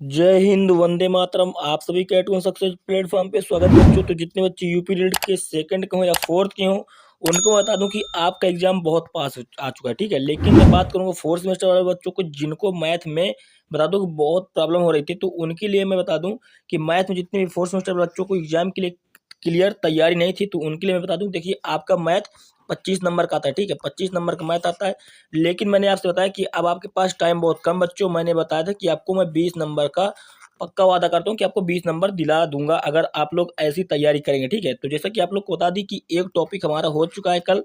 जय हिंद, वंदे मातरम। आप सभी कैटवन सक्सेस प्लेटफॉर्म पे स्वागत है बच्चों। तो जितने बच्चे यूपी रीड के सेकंड के हों या फोर्थ के हों, उनको बता दूं कि आपका एग्जाम बहुत पास आ चुका है, ठीक है। लेकिन मैं बात करूंगा फोर्थ सेमेस्टर वाले बच्चों को, जिनको मैथ में बता दूं कि बहुत प्रॉब्लम हो रही थी, तो उनके लिए मैं बता दूं कि मैथ में जितने भी फोर्थ सेमेस्टर वाले बच्चों को एग्जाम के लिए क्लियर तैयारी नहीं थी, तो उनके लिए मैं बता दूं, देखिए आपका मैथ 25 नंबर का आता है, ठीक है। 25 नंबर का मैथ आता है। लेकिन मैंने आपसे बताया कि अब आपके पास टाइम बहुत कम बच्चों। मैंने बताया था कि आपको मैं 20 नंबर का पक्का वादा करता हूँ कि आपको 20 नंबर दिला दूंगा अगर आप लोग ऐसी तैयारी करेंगे, ठीक है। तो जैसा कि आप लोग को बता दी कि एक टॉपिक हमारा हो चुका है कल,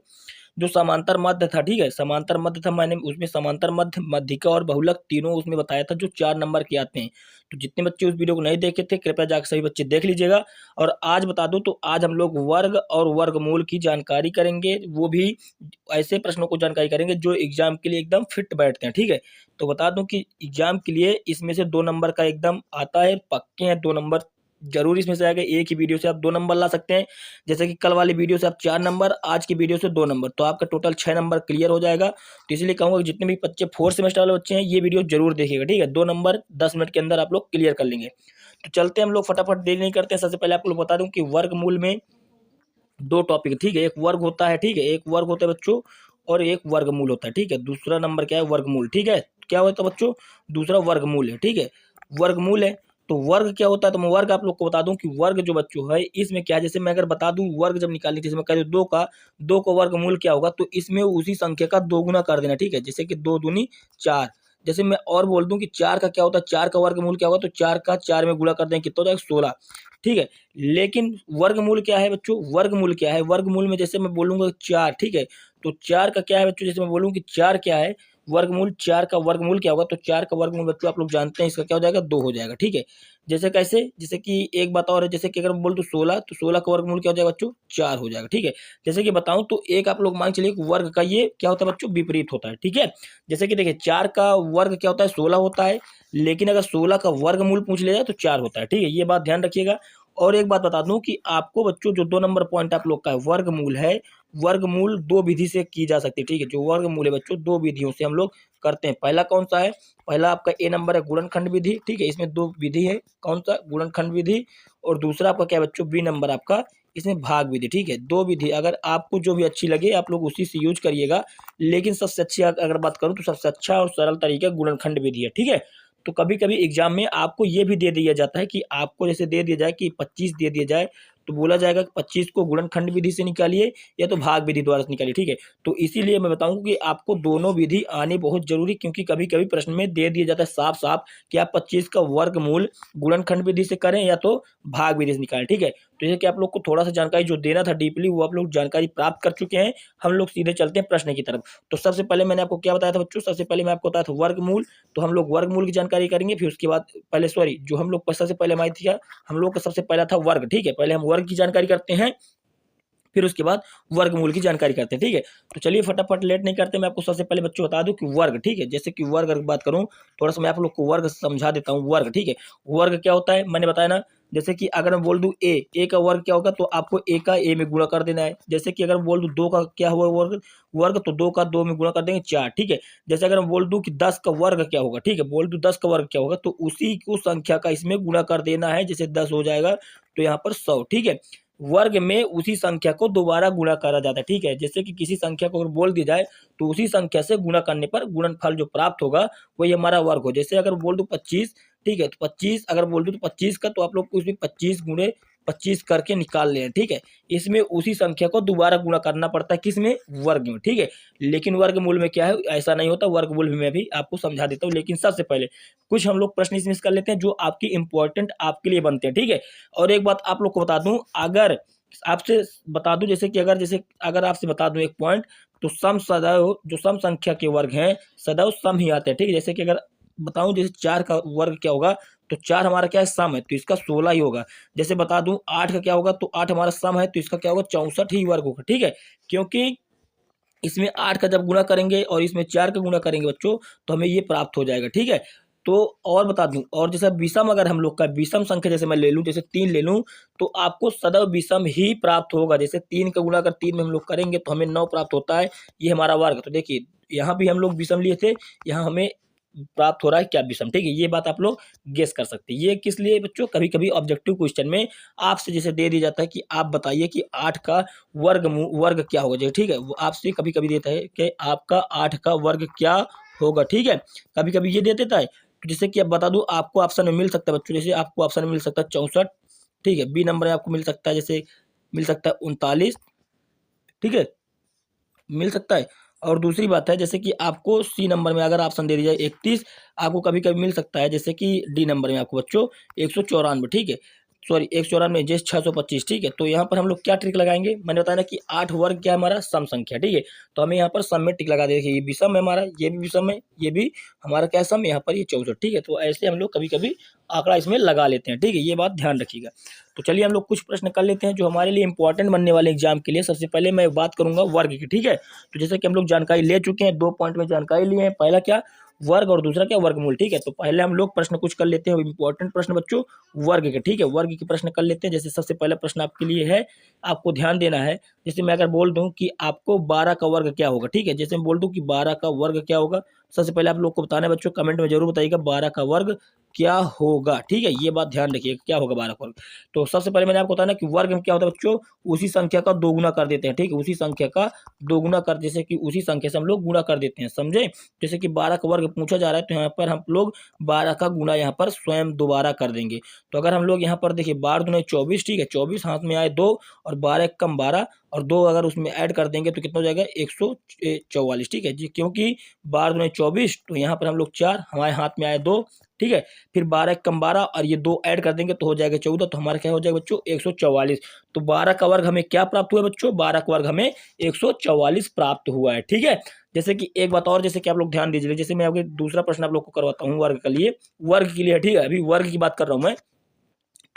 जो समांतर मध्य था, ठीक है। समांतर मध्य था, मैंने उसमें समांतर मध्य, मध्यिका और बहुलक तीनों उसमें बताया था, जो 4 नंबर के आते हैं। तो जितने बच्चे उस वीडियो को नहीं देखे थे, कृपया जाकर सभी बच्चे देख लीजिएगा। और आज बता दूं, तो आज हम लोग वर्ग और वर्गमूल की जानकारी करेंगे, वो भी ऐसे प्रश्नों को जानकारी करेंगे जो एग्जाम के लिए एकदम फिट बैठते हैं, ठीक है। तो बता दूं कि एग्जाम के लिए इसमें से 2 नंबर का एकदम आता है, पक्के हैं 2 नंबर जरूर इसमें से आएगा। एक ही वीडियो से आप 2 नंबर ला सकते हैं, जैसे कि कल वाली वीडियो से आप 4 नंबर, आज की वीडियो से 2 नंबर, तो आपका टोटल 6 नंबर क्लियर हो जाएगा। तो इसलिए कहूंगा कि जितने भी बच्चे फोर्थ सेमेस्टर वाले बच्चे हैं, ये वीडियो जरूर देखिएगा, ठीक है। 2 नंबर 10 मिनट के अंदर आप लोग क्लियर कर लेंगे। तो चलते हैं हम लोग, फटाफट देरी नहीं करते हैं। सबसे पहले आपको बता दूं कि वर्गमूल में दो टॉपिक, ठीक है। एक वर्ग होता है, ठीक है, एक वर्ग होता है बच्चों, और एक वर्गमूल होता है, ठीक है। दूसरा नंबर क्या है? वर्गमूल, ठीक है। क्या होता है बच्चों? दूसरा वर्गमूल है, ठीक है। वर्गमूल है। तो वर्ग क्या होता है? तो मैं वर्ग आप लोग को बता दूं कि वर्ग जो बच्चों है, इसमें क्या है, जैसे मैं अगर बता दूं वर्ग जब निकालनी थी, जैसे मैं कह दूं दो का वर्गमूल क्या होगा, तो इसमें उसी संख्या का 2 गुना कर देना, ठीक है। जैसे कि 2 दूनी 4। जैसे मैं और बोल दूं कि 4 का क्या होता है, 4 का वर्गमूल क्या होगा, तो 4 का 4 में गुणा कर दें, कितना हो जाएगा? 16, ठीक है। लेकिन वर्गमूल क्या है बच्चों? वर्गमूल क्या है? वर्गमूल में जैसे मैं बोलूंगा 4, ठीक है। तो 4 का क्या है बच्चों? जैसे मैं बोलूँ कि 4 क्या है, वर्गमूल 4 का वर्गमूल क्या होगा, तो 4 का वर्गमूल बच्चों आप लोग जानते हैं, इसका क्या हो जाएगा? 2 हो जाएगा, ठीक है। जैसे कैसे? जैसे कि एक बात और है, जैसे कि अगर मैं बोल दूं 16, तो 16 का वर्गमूल क्या हो जाएगा बच्चों? 4 हो जाएगा, ठीक है। जैसे कि बताऊं तो एक आप लोग मान चलिए कि वर्ग का ये क्या होता है बच्चों? विपरीत होता है, ठीक है। जैसे कि देखिए 4 का वर्ग क्या होता है? 16 होता है। लेकिन अगर 16 का वर्गमूल पूछ लिया जाए तो 4 होता है, ठीक है। ये बात ध्यान रखिएगा। और एक बात बता दूं कि आपको बच्चों जो 2 नंबर पॉइंट आप लोग का है, वर्गमूल है, वर्गमूल 2 विधि से की जा सकती है, ठीक है। जो वर्गमूल है बच्चों, 2 विधियों से हम लोग करते हैं। पहला कौन सा है? पहला आपका ए नंबर है, गुणनखंड विधि, ठीक है। इसमें 2 विधि है, कौन सा? गुणनखंड विधि। और दूसरा आपका क्या है बच्चों? बी नंबर आपका, इसमें भाग विधि, ठीक है। 2 विधि, अगर आपको जो भी अच्छी लगे आप लोग उसी से यूज करिएगा। लेकिन सबसे अच्छी अगर बात करूं, तो सबसे अच्छा और सरल तरीका गुणनखंड विधि है, ठीक है। तो कभी कभी एग्जाम में आपको ये भी दे दिया जाता है कि आपको जैसे दे दिया जाए कि 25 दे दिया जाए, तो बोला जाएगा कि 25 को गुणनखंड विधि से निकालिए या तो भाग विधि द्वारा से निकालिए, ठीक है। तो इसीलिए मैं बताऊंगा कि आपको दोनों विधि आनी बहुत जरूरी, क्योंकि कभी कभी प्रश्न में दे दिया जाता है साफ साफ कि आप 25 का वर्गमूल गुणनखंड विधि से करें या तो भाग विधि से निकालें, ठीक है। तो जैसे कि आप लोग को थोड़ा सा जानकारी जो देना था डीपली, वो आप लोग जानकारी प्राप्त कर चुके हैं। हम लोग सीधे चलते हैं प्रश्न की तरफ। तो सबसे पहले मैंने आपको क्या बताया था बच्चों? सबसे पहले मैं आपको बताया था वर्गमूल। तो हम लोग वर्गमूल की जानकारी करेंगे, फिर उसके बाद पहले सॉरी जो हम लोग सबसे पहले हमारी थी, हम लोग का सबसे पहला था वर्ग, ठीक है। पहले हम वर्ग की जानकारी करते हैं, फिर उसके बाद वर्गमूल की जानकारी करते हैं, ठीक है। तो चलिए फटाफट लेट नहीं करते, मैं आपको सबसे पहले बच्चों बता दूं कि वर्ग, ठीक है। जैसे कि वर्ग अगर बात करूं, थोड़ा सा मैं आप लोग को वर्ग समझा देता हूं। वर्ग, ठीक है। वर्ग क्या होता है मैंने बताया ना। जैसे कि अगर मैं बोल दूं ए का वर्ग क्या होगा, तो आपको ए का ए में गुणा कर देना है। जैसे कि अगर मैं बोल दूं 2 का क्या हुआ वर्ग, तो 2 का 2 में गुणा कर देंगे 4, ठीक है। जैसे अगर मैं बोल दूं कि 10 का वर्ग क्या होगा, ठीक है, बोल दूं 10 का वर्ग क्या होगा, तो उसी को संख्या का इसमें गुणा कर देना है। जैसे 10 हो जाएगा तो यहाँ पर 100, ठीक है। वर्ग में उसी संख्या को दोबारा गुणा करा जाता है, ठीक है। जैसे कि किसी संख्या को अगर बोल दी जाए, तो उसी संख्या से गुणा करने पर गुणनफल जो प्राप्त होगा वही हमारा वर्ग हो। जैसे अगर बोल दूं 25, ठीक है, तो 25 अगर बोल दूं तो 25 का, तो आप लोग को इसमें 25 गुणे 25 करके निकाल लें, ठीक है। इसमें उसी संख्या को दोबारा गुणा करना पड़ता है, किसमें? वर्ग में, ठीक है। लेकिन वर्गमूल में क्या है, ऐसा नहीं होता। वर्गमूल में मैं भी आपको समझा देता हूँ, लेकिन सबसे पहले कुछ हम लोग प्रश्न इसमें कर लेते हैं जो आपकी इंपॉर्टेंट आपके लिए बनते हैं, ठीक है। और एक बात आप लोग को बता दूं, अगर आपसे बता दूं, जैसे अगर आपसे बता दूं एक पॉइंट, तो सम सदैव जो सम संख्या के वर्ग हैं सदैव सम ही आते हैं, ठीक है। जैसे कि अगर बताऊं, जैसे 4 का वर्ग क्या होगा, तो 4 हमारा क्या है? सम है, तो इसका 16 ही होगा। जैसे बता दूं 8 का क्या होगा, तो 8 हमारा सम है, तो इसका क्या होगा? 64 ही वर्ग होगा, ठीक है। क्योंकि इसमें 8 का जब गुणा करेंगे और इसमें 4 का गुणा करेंगे बच्चों, तो हमें ये प्राप्त हो जाएगा, ठीक है। तो और बता दूं, और जैसे विषम अगर हम लोग का विषम संख्या जैसे मैं ले लूं, जैसे 3 ले लूं, तो आपको सदैव विषम ही प्राप्त होगा। जैसे 3 का गुणा अगर 3 में हम लोग करेंगे तो हमें 9 प्राप्त होता है, ये हमारा वर्ग। तो देखिए यहाँ भी हम लोग विषम लिए थे, यहाँ हमें प्राप्त हो रहा है क्या विषम, ठीक है। ये बात आप लोग गेस कर सकते हैं। ये किस लिए बच्चों, कभी कभी ऑब्जेक्टिव क्वेश्चन में आपसे जैसे दे दिया जाता है कि आप बताइए कि 8 का वर्ग क्या होगा, जैसे ठीक है, वो आपसे कभी कभी देता है कि आपका 8 का वर्ग क्या होगा, ठीक है। कभी कभी ये दे देता है, तो जैसे कि अब बता दूं, आपको ऑप्शन में मिल सकता है बच्चों, जैसे आपको ऑप्शन में मिल सकता है 64, ठीक है। बी नंबर में आपको मिल सकता है, जैसे मिल सकता है 39, ठीक है, मिल सकता है। और दूसरी बात है, जैसे कि आपको सी नंबर में अगर ऑप्शन दे दिया जाए 31, आपको कभी कभी मिल सकता है, जैसे कि डी नंबर में आपको बच्चों 194, ठीक है, सॉरी 194 जैसे 625, ठीक है। तो यहाँ पर हम लोग क्या ट्रिक लगाएंगे, मैंने बताया ना कि 8 वर्ग क्या है हमारा, सम संख्या, ठीक है। तो हमें यहाँ पर सम में टिक लगा देखिए, ये भी सम है हमारा, ये भी सम है, ये भी हमारा क्या सम, यहाँ पर ये 64, ठीक है। तो ऐसे हम लोग कभी कभी आंकड़ा इसमें लगा लेते हैं, ठीक है, ये बात ध्यान रखिएगा। तो चलिए हम लोग कुछ प्रश्न कर लेते हैं जो हमारे लिए इंपॉर्टेंट बनने वाले एग्जाम के लिए। सबसे पहले मैं बात करूंगा वर्ग की, ठीक है। तो जैसे कि हम लोग जानकारी ले चुके हैं, 2 पॉइंट में जानकारी लिए हैं, पहला क्या वर्ग और दूसरा क्या वर्गमूल, ठीक है। तो पहले हम लोग प्रश्न कुछ कर लेते हैं, इंपॉर्टेंट प्रश्न बच्चों वर्ग के, ठीक है, वर्ग के प्रश्न कर लेते हैं। जैसे सबसे पहला प्रश्न आपके लिए है, आपको ध्यान देना है, जैसे मैं अगर बोल दूं कि आपको 12 का वर्ग क्या होगा, ठीक है, जैसे मैं बोल दूं कि 12 का वर्ग क्या होगा, सबसे पहले आप लोग को बताना है बच्चों, कमेंट में जरूर बताइएगा 12 का वर्ग क्या होगा, ठीक है। ये बात ध्यान रखिएगा क्या होगा 12 का वर्ग। तो सबसे पहले मैंने आपको बताया ना कि वर्ग में क्या होता है बच्चों, उसी संख्या का दोगुना कर देते हैं, ठीक है, उसी संख्या का दोगुना कर, जैसे कि उसी संख्या से हम लोग गुणा कर देते हैं, समझे। जैसे कि 12 का वर्ग पूछा जा रहा है, तो यहाँ पर हम लोग 12 का गुणा यहाँ पर स्वयं दोबारा कर देंगे। तो अगर हम लोग यहाँ पर देखिए 12 दूनी 24, ठीक है, 24 हाथ में आए 2 और 12 एक कम 12 और 2 अगर उसमें ऐड कर देंगे तो कितना हो जाएगा 144, ठीक है जी, क्योंकि 12 दूनी 24, तो यहाँ पर हम लोग 4, हमारे हाथ में आए 2, ठीक है, फिर 12 एक कम 12 और ये 2 ऐड कर देंगे तो हो जाएगा 14, तो हमारा क्या हो जाएगा बच्चों 144। तो 12 का वर्ग हमें क्या प्राप्त हुआ बच्चों, 12 का वर्ग हमें 144 प्राप्त हुआ है, ठीक है। जैसे कि एक बात और, जैसे कि आप लोग ध्यान दीजिए, जैसे मैं आपके दूसरा प्रश्न आप लोग को करवाता हूँ वर्ग के लिए, वर्ग के लिए, ठीक है, अभी वर्ग की बात कर रहा हूँ मैं।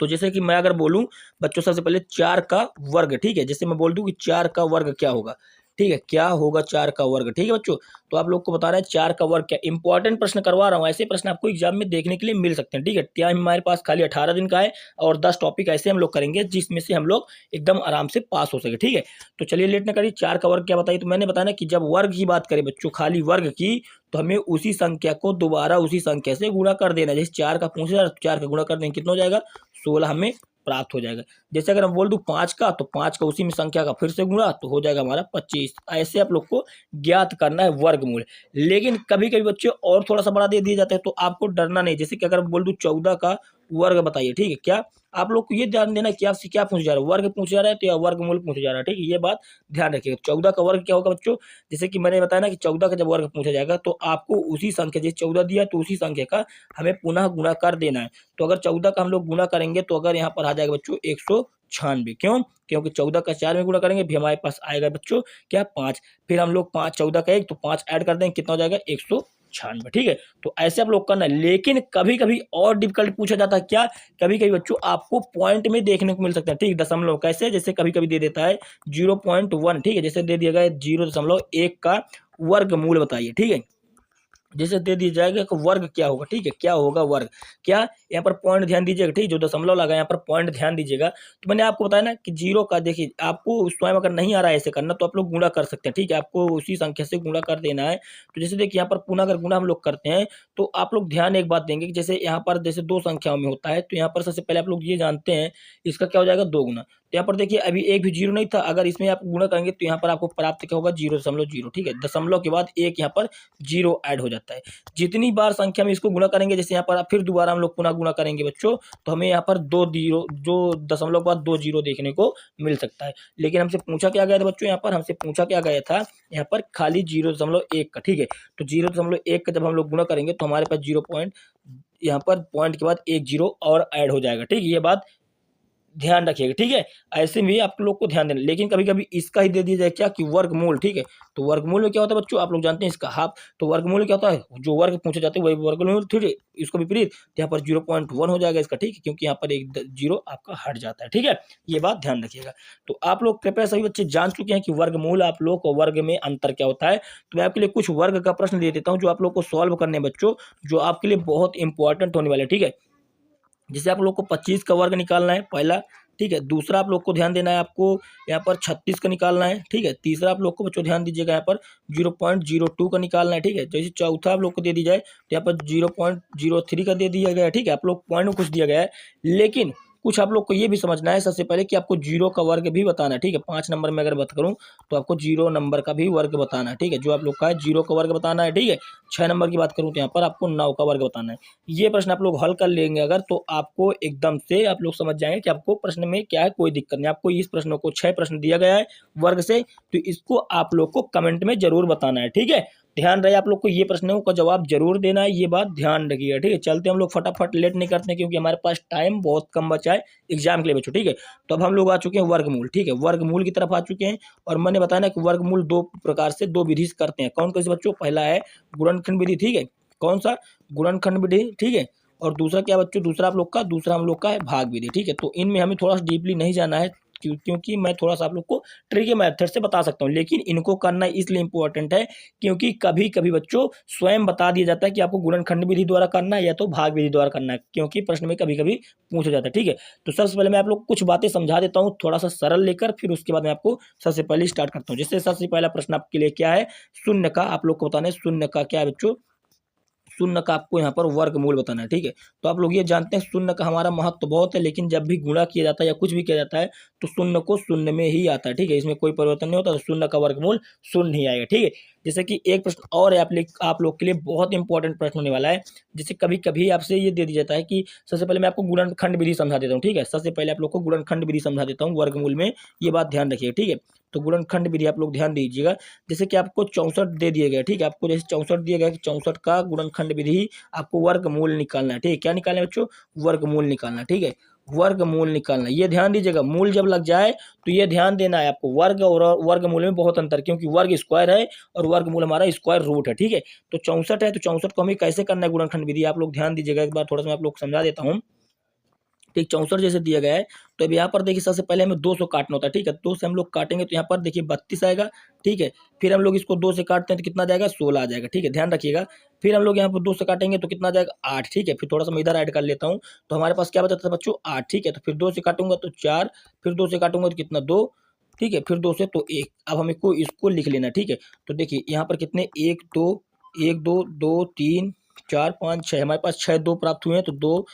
तो जैसे कि मैं अगर बोलूं बच्चों, सबसे पहले 4 का वर्ग, ठीक है, जैसे मैं बोल दूं कि 4 का वर्ग क्या होगा, ठीक है, क्या होगा 4 का वर्ग, ठीक है बच्चों। तो आप लोग को बता रहा है 4 का वर्ग क्या, इंपॉर्टेंट प्रश्न करवा रहा हूँ, ऐसे प्रश्न आपको एग्जाम में देखने के लिए मिल सकते हैं, ठीक है। टाइम हमारे पास खाली 18 दिन का है और 10 टॉपिक ऐसे हम लोग करेंगे जिसमें से हम लोग एकदम आराम से पास हो सके, ठीक है। तो चलिए लेट न करिए, 4 का वर्ग क्या बताइए। तो मैंने बताया कि जब वर्ग की बात करें बच्चों, खाली वर्ग की, तो हमें उसी संख्या को दोबारा उसी संख्या से गुणा कर देना। जैसे 4 का पूछ रहा है, 4 का गुणा कर देंगे कितना हो जाएगा 16 हमें प्राप्त हो जाएगा। जैसे अगर हम बोल दूं 5 का, तो 5 का उसी में संख्या का फिर से गुणा, तो हो जाएगा हमारा 25। ऐसे आप लोग को ज्ञात करना है वर्गमूल। लेकिन कभी कभी बच्चे और थोड़ा सा बड़ा दे दिए जाते हैं, तो आपको डरना नहीं। जैसे कि अगर बोल दूं 14 का वर्ग बताइए, ठीक है, क्या आप लोग को ये ध्यान देना कि आपसे क्या पूछा जा रहा है, वर्ग पूछा जा रहा है तो या वर्गमूल पूछा जा रहा है, ठीक है, ये बात ध्यान रखिएगा। 14 का वर्ग क्या होगा बच्चों, जैसे कि मैंने बताया ना कि 14 का जब वर्ग पूछा जाएगा तो आपको उसी संख्या, जैसे 14 दिया तो उसी संख्या का हमें पुनः गुणा कर देना है। तो अगर 14 का हम लोग गुणा करेंगे तो अगर यहाँ पर आ जाएगा बच्चों 196, क्यों, क्योंकि 14 का 4 में गुणा करेंगे भी हमारे पास आएगा बच्चों क्या 5, फिर हम लोग 5 14 का 1 तो 5 ऐड कर देंगे कितना हो जाएगा 196, ठीक है। तो ऐसे आप लोग करना है। लेकिन कभी कभी और डिफिकल्ट पूछा जाता है क्या, कभी कभी बच्चों आपको पॉइंट में देखने को मिल सकता है, ठीक, दशमलव कैसे, जैसे कभी कभी दे देता है 0.1, ठीक है, जैसे दे दिया गया 0.1 का वर्गमूल बताइए, ठीक है, जैसे दे दिया जाएगा कि वर्ग क्या होगा, ठीक है, क्या होगा वर्ग, क्या यहाँ पर पॉइंट ध्यान दीजिएगा, ठीक, जो दशमलव लगा यहाँ पर पॉइंट ध्यान दीजिएगा। तो मैंने आपको बताया ना कि 0 का, देखिए आपको स्वयं अगर नहीं आ रहा है ऐसे करना तो आप लोग गुणा कर सकते हैं, ठीक है, आपको उसी संख्या से गुणा कर देना है। तो जैसे देखिए यहाँ पर पुनः अगर गुणा हम लोग करते हैं तो आप लोग ध्यान एक बात देंगे कि जैसे यहाँ पर जैसे 2 संख्याओं में होता है, तो यहाँ पर सबसे पहले आप लोग ये जानते हैं इसका क्या हो जाएगा 2 गुना। तो यहाँ पर देखिए अभी एक भी 0 नहीं था, अगर इसमें आप गुणा करेंगे तो यहाँ पर आपको प्राप्त क्या होगा 0.0, ठीक है, दशमलव के बाद एक यहाँ पर 0 ऐड हो जाता है। जितनी बार संख्या में इसको गुणा करेंगे, जैसे यहाँ पर फिर दोबारा हम लोग पुनः गुणा करेंगे बच्चों, तो हमें यहाँ पर 2 जीरो, जो दशमलव के बाद 2 जीरो देखने को मिल सकता है। लेकिन हमसे पूछा क्या गया था बच्चों, यहाँ पर हमसे पूछा क्या गया था, यहाँ पर खाली 0.1 का, ठीक है। तो 0.1 का जब हम लोग गुणा करेंगे तो हमारे पास 0 पॉइंट, यहाँ पर पॉइंट के बाद 1 जीरो और ऐड हो जाएगा, ठीक है, ये बात ध्यान रखिएगा, ठीक है। ऐसे में आप लोग को ध्यान देना। लेकिन कभी कभी इसका ही दे दिया जाए क्या कि वर्गमूल, ठीक है। तो वर्गमूल में क्या होता है बच्चों, आप लोग जानते हैं इसका हाफ। तो वर्गमूल क्या होता है, जो वर्ग पूछे जाते हैं वही वर्गमूल, ठीक है। इसको विपरीत तो यहाँ पर 0.1 हो जाएगा इसका, ठीक है, क्योंकि यहाँ पर एक जीरो आपका हट जाता है, ठीक है, ये बात ध्यान रखिएगा। तो आप लोग कृपया सभी बच्चे जान चुके हैं कि वर्गमूल आप लोग को वर्ग में अंतर क्या होता है। तो मैं आपके लिए कुछ वर्ग का प्रश्न दे देता हूँ जो आप लोग को सॉल्व करने बच्चों, जो आपके लिए बहुत इंपॉर्टेंट होने वाले, ठीक है। जैसे आप लोग को 25 का वर्ग निकालना है पहला, ठीक है। दूसरा आप लोग को ध्यान देना है, आपको यहाँ पर 36 का निकालना है, ठीक है। तीसरा आप लोग को बच्चों ध्यान दीजिएगा, यहाँ पर 0.02 का निकालना है, ठीक है। जैसे चौथा आप लोग को दे दी जाए तो यहाँ पर 0.03 का दे दिया गया है, ठीक है। आप लोग पॉइंट में कुछ दिया गया है, लेकिन कुछ आप लोग को ये भी समझना है सबसे पहले कि आपको जीरो का वर्ग भी बताना है, ठीक है। 5 नंबर में अगर बात करूं तो आपको 0 नंबर का भी वर्ग बताना है, ठीक है। जो आप लोग का है 0 का वर्ग बताना है, ठीक है। 6 नंबर की बात करूं तो यहाँ पर आपको 9 का वर्ग बताना है। ये प्रश्न आप लोग हल कर लेंगे अगर, तो आपको एकदम से आप लोग समझ जाएंगे कि आपको प्रश्न में क्या है, कोई दिक्कत नहीं। आपको इस प्रश्नों को 6 प्रश्न दिया गया है वर्ग से, तो इसको आप लोग को कमेंट में जरूर बताना है, ठीक है। ध्यान रहे आप लोग को ये प्रश्नों का जवाब जरूर देना है, ये बात ध्यान रखिएगा, ठीक है। चलते हम लोग फटाफट, लेट नहीं करते क्योंकि हमारे पास टाइम बहुत कम बचा है एग्जाम के लिए बच्चों, ठीक है। तो अब हम लोग आ चुके हैं वर्गमूल, ठीक है। वर्गमूल की तरफ आ चुके हैं, और मैंने बताया ना कि वर्गमूल दो प्रकार से, दो विधि से करते हैं। कौन कौन से बच्चों? पहला है गुणनखंड विधि, ठीक है। कौन सा? गुणनखंड विधि, ठीक है। और दूसरा क्या बच्चों? दूसरा आप लोग का, दूसरा हम लोग का है भाग विधि, ठीक है। तो इनमें हमें थोड़ा सा डीपली नहीं जाना है, क्योंकि मैं थोड़ा सा आप लोग को ट्रिकी मेथड से बता सकता हूँ, लेकिन इनको करना इसलिए इंपॉर्टेंट है क्योंकि कभी कभी बच्चों स्वयं बता दिया जाता है कि आपको गुणनखंड विधि द्वारा करना है या तो भाग विधि द्वारा करना है, क्योंकि प्रश्न में कभी कभी पूछा जाता है, ठीक है। तो सबसे पहले मैं आप लोग कुछ बातें समझा देता हूँ थोड़ा सा सरल लेकर, फिर उसके बाद मैं आपको सबसे पहले स्टार्ट करता हूँ। जैसे सबसे पहला प्रश्न आपके लिए क्या है? शून्य का आप लोग को बताना है, शून्य का क्या है बच्चों? शून्य का आपको यहाँ पर वर्गमूल बताना है, ठीक है। तो आप लोग ये जानते हैं शून्य का हमारा महत्व बहुत है, लेकिन जब भी गुणा किया जाता है या कुछ भी किया जाता है तो शून्य को शून्य में ही आता है, ठीक है। इसमें कोई परिवर्तन नहीं होता, तो शून्य का वर्गमूल शून्य ही आएगा, ठीक है। जैसे कि एक प्रश्न और है आप लोग के लिए, बहुत इंपॉर्टेंट प्रश्न होने वाला है। जैसे कभी कभी आपसे ये दे दिया जाता है कि सबसे पहले मैं आपको गुणनखंड विधि समझा देता हूँ, ठीक है। सबसे पहले आप लोग को गुणनखंड विधि समझा देता हूँ वर्गमूल में, ये बात ध्यान रखिए, ठीक है। तो गुणनखंड विधि आप लोग ध्यान दीजिएगा। जैसे कि आपको 64 दे दिया गया, ठीक है। आपको जैसे 64 दिया गया कि 64 का गुणनखंड विधि आपको वर्गमूल निकालना है, ठीक है। क्या निकालना है बच्चों? वर्गमूल निकालना है, ठीक है। वर्गमूल निकालना है, ये ध्यान दीजिएगा। मूल जब लग जाए तो ये ध्यान देना है आपको, वर्ग और वर्गमूल में बहुत अंतर, क्योंकि वर्ग स्क्वायर है और वर्गमूल हमारा स्क्वायर रूट है, ठीक है। तो 64 है, तो 64 को हमें कैसे करना है गुणनखंड विधि, आप लोग ध्यान दीजिएगा। एक बार थोड़ा सा मैं आप लोग समझा देता हूँ, ठीक। 64 जैसे दिया गया है, तो अब यहाँ पर देखिए सबसे पहले हमें 200 काटना होता है, ठीक है। 2 से हम लोग काटेंगे तो यहाँ पर देखिए 32 आएगा, ठीक है। फिर हम लोग इसको 2 से काटते हैं तो कितना जाएगा? 16 आ जाएगा, ठीक है। ध्यान रखिएगा। फिर हम लोग यहाँ पर 2 से काटेंगे तो कितना जाएगा? 8, ठीक है। फिर थोड़ा सा मैं इधर ऐड कर लेता हूँ, तो हमारे पास क्या बचा था बच्चों? 8, ठीक है। तो फिर 2 से काटूंगा तो 4, फिर 2 से काटूंगा तो कितना? 2, ठीक है। फिर 2 से तो 1। अब हमें को इसको लिख लेना, ठीक है। तो देखिए यहाँ पर कितने? 1 2 1 2 2 3 4 5 6, हमारे पास 6 2 प्राप्त हुए हैं, तो 2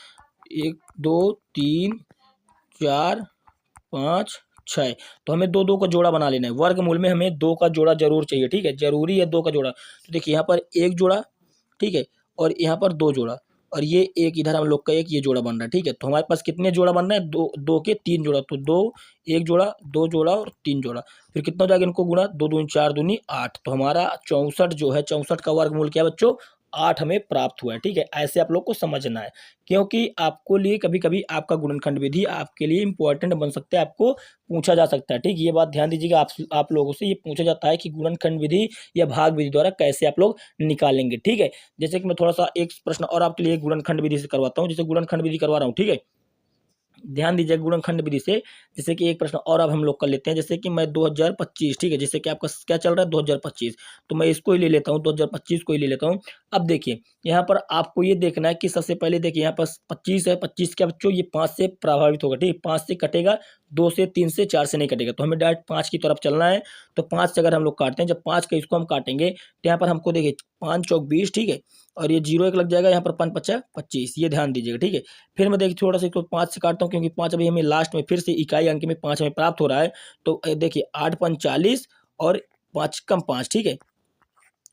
1 2 3 4 5 6। तो हमें दो दो का जोड़ा बना लेना है। वर्गमूल में हमें 2 का जोड़ा जरूर चाहिए, ठीक है। जरूरी है 2 का जोड़ा। तो देखिए यहाँ पर 1 जोड़ा, ठीक है, और यहाँ पर 2 जोड़ा, और ये एक इधर हम लोग का एक ये जोड़ा बन रहा है, ठीक है। तो हमारे पास कितने जोड़ा बन रहा है? 2 2 के 3 जोड़ा, तो 2 1 जोड़ा, 2 जोड़ा और 3 जोड़ा। फिर कितना हो जाएगा इनको गुणा? 2 दूनी 4 दूनी 8। तो हमारा 64 जो है, 64 का वर्गमूल क्या है बच्चों? 8 हमें प्राप्त हुआ है, ठीक है। ऐसे आप लोग को समझना है, क्योंकि आपको लिए कभी कभी आपका गुणनखंड विधि आपके लिए इंपॉर्टेंट बन सकता है, आपको पूछा जा सकता है, ठीक। ये बात ध्यान दीजिएगा। आप लोगों से ये पूछा जाता है कि गुणनखंड विधि या भाग विधि द्वारा कैसे आप लोग निकालेंगे, ठीक है। जैसे कि मैं थोड़ा सा एक प्रश्न और आपके लिए गुणनखंड विधि से करवाता हूँ, जैसे गुणनखंड विधि करवा रहा हूँ, ठीक है। ध्यान दीजिए गुणनखंड विधि से। जैसे कि एक प्रश्न और अब हम लोग कर लेते हैं, जैसे कि मैं 2025, ठीक है, जैसे कि आपका क्या चल रहा है? 2025, तो मैं इसको ही ले लेता हूँ, 2025 को ही ले लेता हूँ। अब देखिए यहाँ पर आपको ये देखना है कि सबसे पहले देखिए यहाँ पर 25 है, 25 क्या बच्चों? ये 5 से प्रभावित होगा, ठीक है। 5 से कटेगा, 2 से, 3 से, 4 से नहीं कटेगा, तो हमें डायरेक्ट 5 की तरफ चलना है। तो 5 से अगर हम लोग काटते हैं, जब 5 का इसको हम काटेंगे तो यहाँ पर हमको देखिए 5 चौक 20, ठीक है, और ये 0 एक लग जाएगा, यहाँ पर 5 पचा 25, ये ध्यान दीजिएगा, ठीक है। फिर मैं देखिए थोड़ा सा इसको 5 से काटता हूँ, क्योंकि 5 अभी हमें लास्ट में फिर से इकाई अंक में 5 हमें प्राप्त हो रहा है। तो देखिए 8 5 40 और 5 कम 5, ठीक है।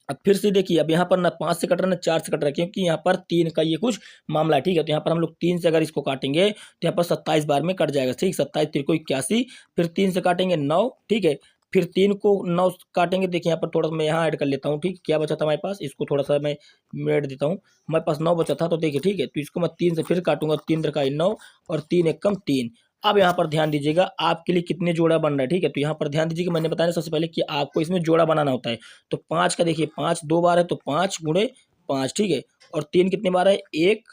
अब फिर से देखिए, अब यहाँ पर ना 5 से कट रहा है ना 4 से कट रहा है, क्योंकि यहाँ पर 3 का ये कुछ मामला है, ठीक है। तो यहाँ पर हम लोग 3 से अगर इसको काटेंगे तो यहाँ पर 27 बार में कट जाएगा, ठीक। 27 3 को 81, फिर 3 से काटेंगे 9, ठीक है। फिर 3 को 9 काटेंगे, देखिए यहाँ पर थोड़ा सा मैं यहाँ ऐड कर लेता हूँ, ठीक। क्या बचा था हमारे पास? इसको थोड़ा सा मैं ऐड देता हूँ। हमारे पास 9 बचा था, तो देखिए, ठीक है। तो इसको मैं 3 से फिर काटूंगा, 3 रखा 9 और 3 एक कम 3। अब यहाँ पर ध्यान दीजिएगा आपके लिए कितने जोड़ा बन रहा है, ठीक है। तो यहाँ पर ध्यान दीजिएगा, मैंने बताया सबसे पहले कि आपको इसमें जोड़ा बनाना होता है। तो 5 का देखिए 5 2 बार है, तो 5 गुणे 5, ठीक है। और 3 कितने बार है? 1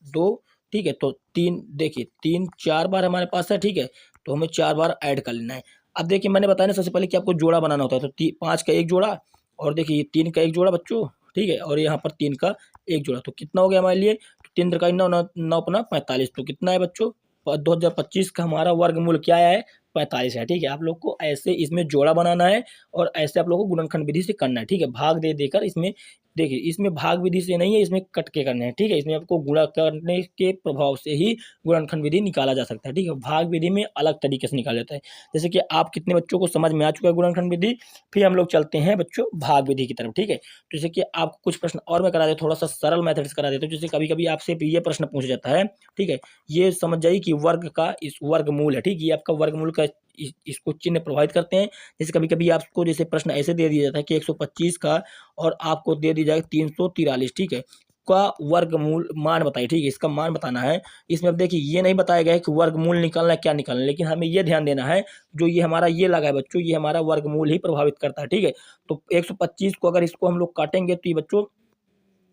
2, ठीक है। तो 3 देखिए 3 4 बार हमारे पास है, ठीक है। तो हमें 4 बार ऐड कर लेना है। अब देखिए मैंने बताया ना सबसे पहले कि आपको जोड़ा बनाना होता है, तो 5 का एक जोड़ा, और देखिए 3 का एक जोड़ा बच्चों, ठीक है, और यहाँ पर 3 का एक जोड़ा, तो कितना हो गया हमारे लिए? तो 3 3 9 9 9 अपना 45, तो कितना है बच्चों? 2025 का हमारा वर्गमूल क्या है, 45 है। ठीक है, आप लोग को ऐसे इसमें जोड़ा बनाना है और ऐसे आप लोग को गुणनखंड विधि से करना है। ठीक है, भाग दे देकर इसमें देखिए, इसमें भाग विधि से नहीं है, इसमें कट के करने हैं। ठीक है, इसमें आपको गुणा करने के प्रभाव से ही गुणनखंड विधि निकाला जा सकता है। ठीक है, भाग विधि में अलग तरीके से निकाला जाता है। जैसे कि आप कितने बच्चों को समझ में आ चुका है गुणनखंड विधि, फिर हम लोग चलते हैं बच्चों भाग विधि की तरफ। ठीक है, तो जैसे कि आपको कुछ प्रश्न और मैं करा देता हूँ, थोड़ा सा सरल मेथड से करा देता हूँ। जैसे कभी कभी आपसे ये प्रश्न पूछा जाता है। ठीक है, ये समझ जाइए कि वर्ग का इस वर्गमूल है। ठीक, ये आपका वर्गमूल का इसको चिन्ह प्रभावित करते हैं। जैसे कभी कभी आपको जैसे प्रश्न ऐसे दे दिया जाता है कि 125 का और आपको दे दी जाएगी 343, ठीक है, का वर्गमूल मान बताइए। ठीक है, इसका मान बताना है। इसमें अब देखिए ये नहीं बताया गया है कि वर्गमूल निकालना है क्या निकालना है, लेकिन हमें ये ध्यान देना है जो ये हमारा ये लगा है बच्चों, ये हमारा वर्गमूल ही प्रभावित करता है। ठीक है, तो 125 को अगर इसको हम लोग काटेंगे तो ये बच्चों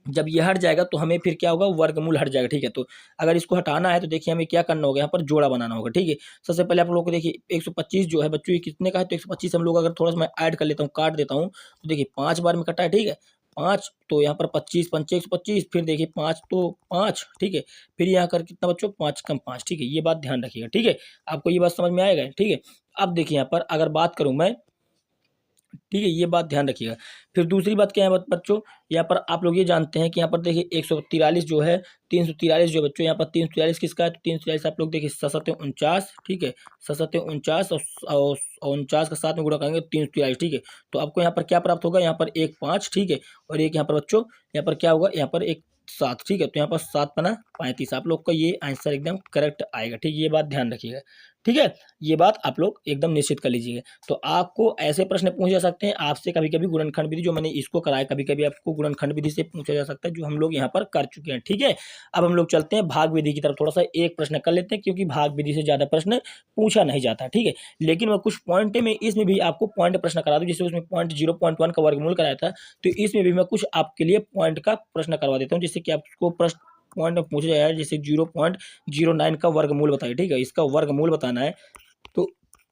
जब ये हट जाएगा तो हमें फिर क्या होगा, वर्गमूल हट जाएगा। ठीक है, तो अगर इसको हटाना है तो देखिए हमें क्या करना होगा, यहाँ पर जोड़ा बनाना होगा। ठीक है, सबसे पहले आप लोगों को देखिए 125 जो है बच्चों ये कितने का है, तो 125 हम लोग अगर थोड़ा सा मैं ऐड कर लेता हूँ, काट देता हूँ, तो देखिए 5 बार में कटा है। ठीक है, 5 तो यहाँ पर 25 पंचे 125, फिर देखिए 5 तो 5। ठीक है, फिर यहाँ कर कितना बच्चों, 5 कम 5। ठीक है, ये बात ध्यान रखिएगा। ठीक है, आपको ये बात समझ में आएगा। ठीक है, अब देखिए यहाँ पर अगर बात करूँ मैं, ठीक है, ये बात ध्यान रखिएगा। फिर दूसरी बात क्या है बच्चों, यहाँ पर आप लोग ये जानते हैं कि यहाँ पर देखिए 143 जो है, 343 जो है बच्चों, यहाँ पर 343 किसका है, तो 343 आप लोग देखिए 7 49। ठीक है, 7 49 और 49 का साथ में गुणा करेंगे 343। ठीक है, तो आपको यहाँ पर क्या प्राप्त होगा, यहाँ पर एक 5। ठीक है, और एक यहाँ पर बच्चों, यहाँ पर क्या होगा, यहाँ पर एक 7। ठीक है, तो यहाँ पर 7 पना 35, आप लोग का ये आंसर एकदम करेक्ट आएगा। ठीक है, ये बात ध्यान रखिएगा। ठीक है, ये बात आप लोग एकदम निश्चित कर लीजिएगा। तो आपको ऐसे प्रश्न पूछे जा सकते हैं आपसे, कभी कभी गुणनखंड विधि जो मैंने इसको कराया, कभी कभी आपको गुणनखंड विधि से पूछा जा सकता है, जो हम लोग यहाँ पर कर चुके हैं। ठीक है, अब हम लोग चलते हैं भाग विधि की तरफ, थोड़ा सा एक प्रश्न कर लेते हैं, क्योंकि भाग विधि से ज्यादा प्रश्न पूछा नहीं जाता। ठीक है, लेकिन मैं कुछ पॉइंट में इसमें भी आपको पॉइंट प्रश्न करा दूं, जैसे उसमें पॉइंट 0.1 का वर्गमूल कराया था, तो इसमें भी मैं कुछ आपके लिए पॉइंट का प्रश्न करवा देता हूँ, जिससे कि आपको प्रश्न पॉइंट में पूछा जाए, जैसे 0.09 का वर्गमूल बताइए। ठीक है, इसका वर्गमूल बताना है। तो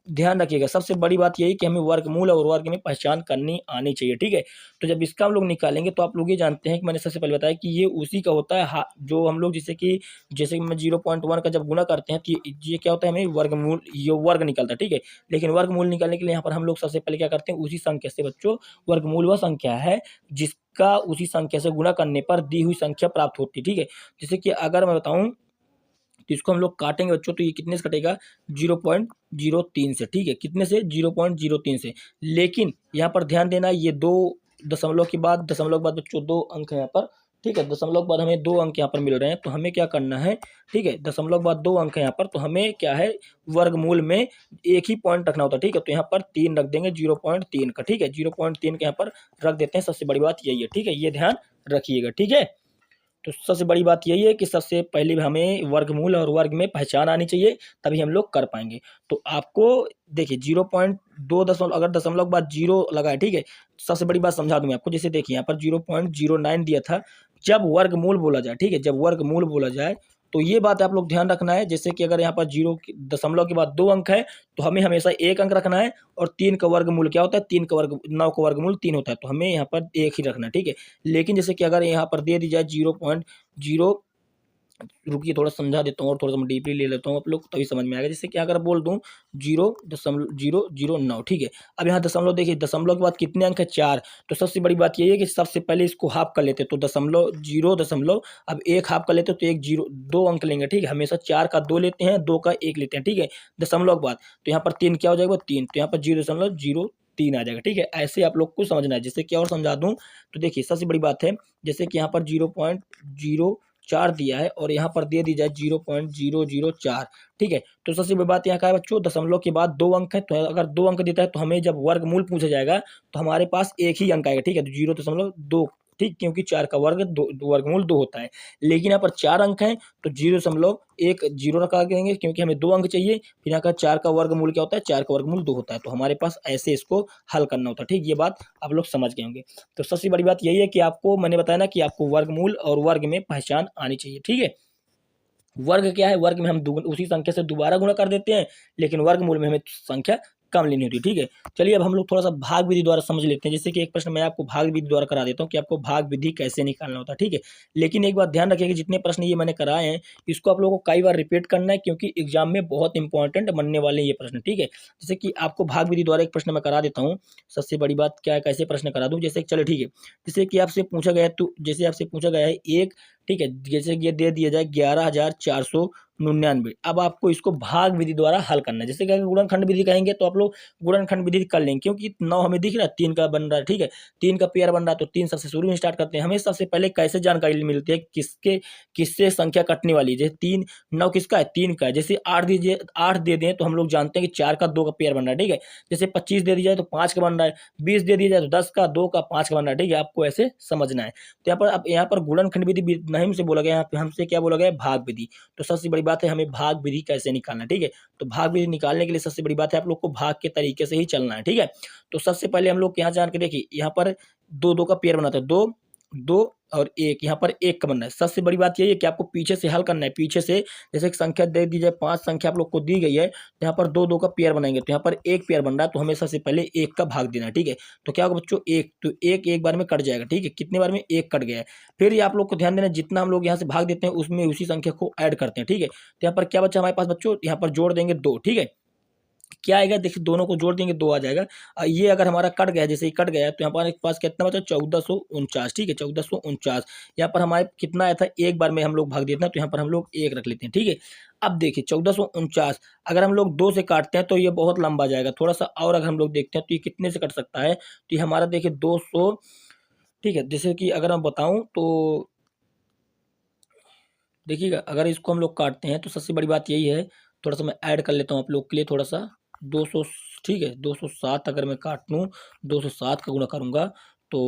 ध्यान रखिएगा, सबसे बड़ी बात यही कि हमें वर्गमूल और वर्ग में पहचान करनी आनी चाहिए। ठीक है, तो जब इसका हम लोग निकालेंगे तो आप लोग ये जानते हैं कि मैंने सबसे पहले बताया कि ये उसी का होता है जो हम लोग जैसे कि मैं 0.1 का जब गुना करते हैं तो ये क्या होता है, हमें वर्गमूल, ये वर्ग निकलता है। ठीक है, लेकिन वर्गमूल निकालने के लिए यहाँ पर हम लोग सबसे पहले क्या करते हैं, उसी संख्या से बच्चों, वर्गमूल वह संख्या है जिसका उसी संख्या से गुना करने पर दी हुई संख्या प्राप्त होती है। ठीक है, जैसे कि अगर मैं बताऊं तो इसको हम लोग काटेंगे बच्चों, तो ये कितने से कटेगा, 0.03 से। ठीक है, कितने से, 0.03 से। लेकिन यहाँ पर ध्यान देना, ये दो दशमलव के बाद बच्चों 2 अंक है यहाँ पर। ठीक है, दशमलव के बाद हमें 2 अंक यहाँ पर मिल रहे हैं, तो हमें क्या करना है, ठीक है, दशमलव के बाद 2 अंक है यहाँ पर, तो हमें क्या है, वर्गमूल में एक ही पॉइंट रखना होता है। ठीक है, तो यहाँ पर 3 रख देंगे, 0.3 का। ठीक है, 0.3 के यहाँ पर रख देते हैं, सबसे बड़ी बात यही है। ठीक है, ये ध्यान रखिएगा। ठीक है, तो सबसे बड़ी बात यही है कि सबसे पहले हमें वर्गमूल और वर्ग में पहचान आनी चाहिए, तभी हम लोग कर पाएंगे। तो आपको देखिए 0.2 दशमलव, अगर दशमलव के बाद 0 लगा है, ठीक है, सबसे बड़ी बात समझा दूं मैं आपको। जैसे देखिए यहाँ पर 0.09 दिया था, जब वर्गमूल बोला जाए, ठीक है, जब वर्गमूल बोला जाए तो ये बात आप लोग ध्यान रखना है। जैसे कि अगर यहाँ पर दशमलव के बाद 2 अंक है तो हमें हमेशा 1 अंक रखना है, और 3 का वर्गमूल क्या होता है, 3 का वर्ग 9 का वर्गमूल 3 होता है, तो हमें यहाँ पर 1 ही रखना है। ठीक है, लेकिन जैसे कि अगर यहाँ पर दे दी जाए 0.0, रुकिए थोड़ा समझा देता हूँ और थोड़ा सा मैं डीपली ले लेता हूँ, आप लोग तभी समझ में आएगा। जैसे कि अगर बोल दूँ 0.009, ठीक है, अब यहाँ दशमलव देखिए, दशमलव के बाद कितने अंक है, 4। तो सबसे बड़ी बात यही है कि सबसे पहले इसको हाफ कर लेते, तो दशमलव 0 दशमलव, अब 1 हाफ कर लेते तो 1 0 2 अंक लेंगे। ठीक है, हमेशा 4 का 2 लेते हैं, 2 का 1 लेते हैं। ठीक है, दशमलव के बाद तो यहाँ पर 3 क्या हो जाएगा, 3, तो यहाँ पर 0.03 आ जाएगा। ठीक है, ऐसे आप लोग को समझना है। जैसे कि और समझा दूं तो देखिए सबसे बड़ी बात है, जैसे कि यहाँ पर 0.04 दिया है और यहाँ पर दे दी जाए 0.004। ठीक है, तो सबसे बड़ी बात यहाँ का है बच्चों, दशमलव के बाद 2 अंक है, तो अगर 2 अंक देता है तो हमें जब वर्गमूल पूछा जाएगा तो हमारे पास एक ही अंक आएगा। ठीक है, तो 0.2, ठीक, क्योंकि 4 का वर्ग वर्गमूल 2 होता है। लेकिन यहाँ पर 4 अंक हैं तो 0.1 0 रखा देंगे, क्योंकि हमें 2 अंक चाहिए। फिर यहाँ का 4 का वर्गमूल क्या होता है, 4 का वर्गमूल 2 होता है, तो हमारे पास ऐसे इसको हल करना होता है। ठीक, ये बात आप लोग समझ गए होंगे। तो सबसे बड़ी बात यही है कि आपको मैंने बताया ना कि आपको वर्गमूल और वर्ग में पहचान आनी चाहिए। ठीक है, वर्ग क्या है, वर्ग में हम उसी संख्या से दोबारा गुणा कर देते हैं, लेकिन वर्गमूल में हमें संख्या कम लेनी होती है, ठीक है। चलिए अब हम लोग थोड़ा सा भाग विधि द्वारा समझ लेते हैं। जैसे कि एक प्रश्न मैं आपको भाग विधि द्वारा करा देता हूँ कि आपको भाग विधि कैसे निकालना होता है, ठीक है। लेकिन एक बात ध्यान रखिए कि जितने प्रश्न ये मैंने कराए हैं इसको आप लोगों को कई बार रिपीट करना है, क्योंकि एग्जाम में बहुत इंपॉर्टेंट बनने वाले हैं ये प्रश्न, ठीक है। जैसे कि आपको भाग विधि द्वारा एक प्रश्न मैं करा देता हूँ। सबसे बड़ी बात क्या है, कैसे प्रश्न करा दूं, जैसे चलो ठीक है। जैसे कि आपसे पूछा गया है, तो जैसे आपसे पूछा गया है एक, ठीक है, जैसे कि ये दे दिया जाए 11,499। अब आपको इसको भाग विधि द्वारा हल करना है। जैसे कि अगर गुणनखंड विधि कहेंगे तो आप लोग गुणनखंड विधि कर लेंगे, क्योंकि 9 हमें दिख रहा है, 3 का बन रहा है, ठीक है। 3 का पेयर बन रहा है तो 3 सबसे शुरू में स्टार्ट करते हैं। हमें सबसे पहले कैसे जानकारी मिलती है किसके किससे संख्या कटने वाली है। जैसे 3 9 किसका है, 3 का है। जैसे 8 दीजिए, 8 दे दें तो हम लोग जानते हैं कि 4 का 2 का पेयर बन रहा है, ठीक है। जैसे 25 दे दिया जाए तो 5 का बन रहा है, 20 दे दिया जाए तो 10 का, 2 का, 5 का बन रहा है, ठीक है। आपको ऐसे समझना है। तो यहाँ पर गुणनखंड विधि नहीं से बोला गया, यहाँ पे हमसे क्या बोला गया है, भाग विधि। तो सबसे बड़ी बात है हमें भाग विधि कैसे निकालना है, ठीक है। तो भाग विधि निकालने के लिए सबसे बड़ी बात है आप लोग को भाग के तरीके से ही चलना है, ठीक है। तो सबसे पहले हम लोग यहाँ जान के देखिए, यहाँ पर 2 का पेयर बनाता है, 2 2 और 1, यहाँ पर 1 का बनना है। सबसे बड़ी बात यही है कि आपको पीछे से हल करना है। पीछे से जैसे एक संख्या दे दी जाए, 5 संख्या आप लोग को दी गई है, तो यहाँ पर 2 का पेयर बनाएंगे, तो यहाँ पर 1 पेयर बन रहा है, तो हमें सबसे पहले 1 का भाग देना है, ठीक है। तो क्या होगा बच्चों, 1, तो 1 एक बार में कट जाएगा, ठीक है। कितने बार में, 1 कट गया है। फिर ये आप लोग को ध्यान देना, जितना हम लोग यहाँ से भाग देते हैं उसमें उसी संख्या को ऐड करते हैं, ठीक है। तो यहाँ पर क्या बच्चा हमारे पास बच्चों, यहाँ पर जोड़ देंगे 2, ठीक है। क्या आएगा, देखिए दोनों को जोड़ देंगे 2 आ जाएगा। ये अगर हमारा कट गया, जैसे ही कट गया तो यहाँ पर पास कितना बचा, 1449, ठीक है, 1449। यहाँ पर हमारे कितना आया था, एक बार में हम लोग भाग देते हैं, तो यहाँ पर हम लोग 1 रख लेते हैं, ठीक है। अब देखिए 1449 अगर हम लोग 2 से काटते हैं तो ये बहुत लंबा जाएगा। थोड़ा सा और अगर हम लोग देखते हैं तो ये कितने से कट सकता है, तो ये हमारा देखिए 200, ठीक है। जैसे कि अगर मैं बताऊं तो देखिएगा, अगर इसको हम लोग काटते हैं तो सबसे बड़ी बात यही है, थोड़ा सा मैं ऐड कर लेता हूँ आप लोग के लिए थोड़ा सा, 200, ठीक है, 207 अगर मैं काट लूँ, 207 का गुणा करूँगा तो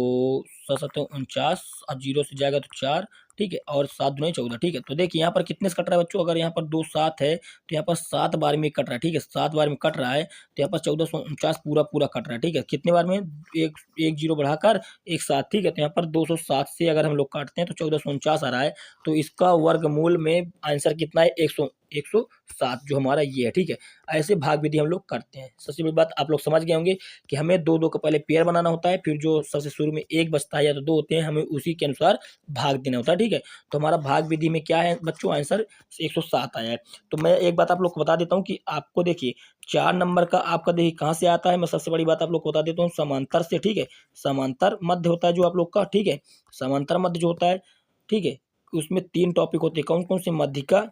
7 7 49 और 0 से जाएगा तो 4, ठीक है, और 7 दूनी 14, ठीक है। तो देखिए यहाँ पर कितने से कट रहा है बच्चों, अगर यहाँ पर 2 7 है तो यहाँ पर 7 बार में कट रहा है, ठीक है, 7 बार में कट रहा है, तो यहाँ पर 1449 पूरा पूरा कट रहा है, ठीक है। कितने बार में, एक जीरो बढ़ाकर एक 7, ठीक है। तो यहाँ पर 207 से अगर हम लोग काटते हैं तो 1449 आ रहा है, तो इसका वर्गमूल में आंसर कितना है, 107, जो हमारा ये है, ठीक है। ऐसे भाग विधि हम लोग करते हैं। सबसे बड़ी बात आप लोग समझ गए होंगे कि हमें 2 का पहले पेयर बनाना होता है, फिर जो सबसे शुरू में 1 बचता है या तो 2 होते हैं, हमें उसी के अनुसार भाग देना होता है, ठीक है। तो हमारा भाग विधि में क्या है बच्चों, आंसर 107 आया है। तो मैं एक बात आप लोग को बता देता हूँ कि आपको देखिए 4 नंबर का आपका देखिए कहाँ से आता है। मैं सबसे बड़ी बात आप लोग को बता देता हूँ, समांतर से, ठीक है। समांतर मध्य होता है जो आप लोग का, ठीक है। समांतर मध्य जो होता है, ठीक है, उसमें 3 टॉपिक होते हैं। कौन कौन से, मध्यिका,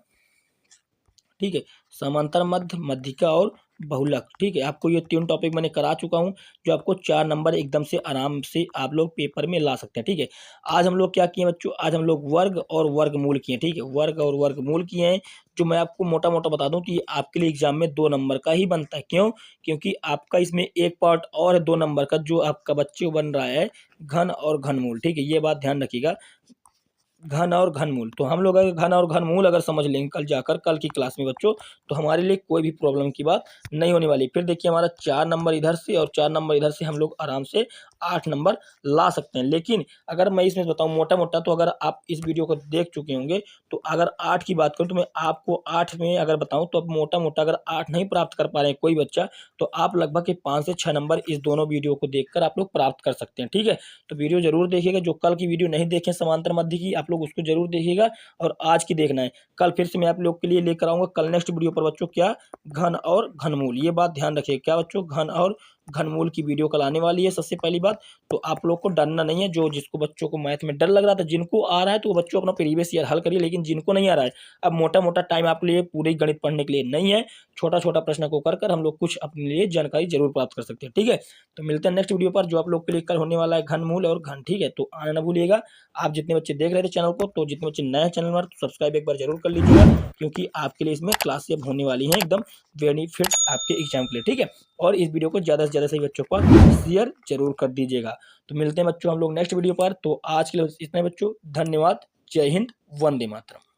ठीक है, समांतर मध्य, मध्यिका और बहुलक, ठीक है। आपको ये 3 टॉपिक मैंने करा चुका हूँ, जो आपको 4 नंबर एकदम से आराम से आप लोग पेपर में ला सकते हैं, ठीक है। आज हम लोग क्या किए बच्चों, आज हम लोग वर्ग और वर्गमूल किए, ठीक है, वर्ग और वर्गमूल किए हैं। जो मैं आपको मोटा मोटा बता दूं कि ये आपके लिए एग्जाम में 2 नंबर का ही बनता है। क्यों, क्योंकि आपका इसमें एक पार्ट और है 2 नंबर का, जो आपका बच्चे को बन रहा है घन और घनमूल, ठीक है। ये बात ध्यान रखिएगा, घन और घनमूल। तो हम लोग अगर घन और घनमूल अगर समझ लेंगे कल जाकर, कल की क्लास में बच्चों, तो हमारे लिए कोई भी प्रॉब्लम की बात नहीं होने वाली। फिर देखिए हमारा 4 नंबर इधर से और 4 नंबर इधर से हम लोग आराम से 8 नंबर ला सकते हैं। लेकिन अगर मैं इसमें बताऊं मोटा मोटा, तो अगर आप इस वीडियो को देख चुके होंगे तो अगर 8 की बात करूं तो मैं आपको 8 में अगर बताऊं तो अब मोटा मोटा अगर 8 नहीं प्राप्त कर पा रहे हैं कोई बच्चा, तो आप लगभग के 5 से 6 नंबर इस दोनों वीडियो को देखकर आप लोग प्राप्त कर सकते हैं, ठीक है। तो वीडियो जरूर देखिएगा। जो कल की वीडियो नहीं देखें समांतर मध्य की, आप लोग उसको जरूर देखिएगा, और आज की देखना है। कल फिर से मैं आप लोग के लिए लेकर आऊंगा कल नेक्स्ट वीडियो पर बच्चों, क्या, घन और घनमूल। ये बात ध्यान रखिए, क्या बच्चों, घन और घनमूल की वीडियो कल आने वाली है। सबसे पहली बात तो आप लोग को डरना नहीं है। जो जिसको बच्चों को मैथ में डर लग रहा था, जिनको आ रहा है तो वो बच्चों अपना प्रीवियस ईयर हल करिए, लेकिन जिनको नहीं आ रहा है, अब मोटा मोटा टाइम आपके लिए पूरे गणित पढ़ने के लिए नहीं है। छोटा छोटा प्रश्न को कर हम लोग कुछ अपने लिए जानकारी जरूर प्राप्त कर सकते हैं, ठीक है। तो मिलते हैं नेक्स्ट वीडियो पर, जो आप लोग के लिए कल होने वाला है घनमूल और घन, ठीक है। तो आना ना भूलिएगा। आप जितने बच्चे देख रहे थे चैनल को, तो जितने बच्चे नए चैनल पर, तो सब्सक्राइब एक बार जरूर कर लीजिएगा, क्योंकि आपके लिए इसमें क्लासें अब होने वाली हैं एकदम बेनिफिट आपके एग्जाम के लिए, ठीक है। और इस वीडियो को ज़्यादा से ज़्यादा सही बच्चों पर शेयर जरूर कर दीजिएगा। तो मिलते हैं बच्चों हम लोग नेक्स्ट वीडियो पर। तो आज के लिए इतना ही बच्चों, धन्यवाद, जय हिंद, वंदे मातरम।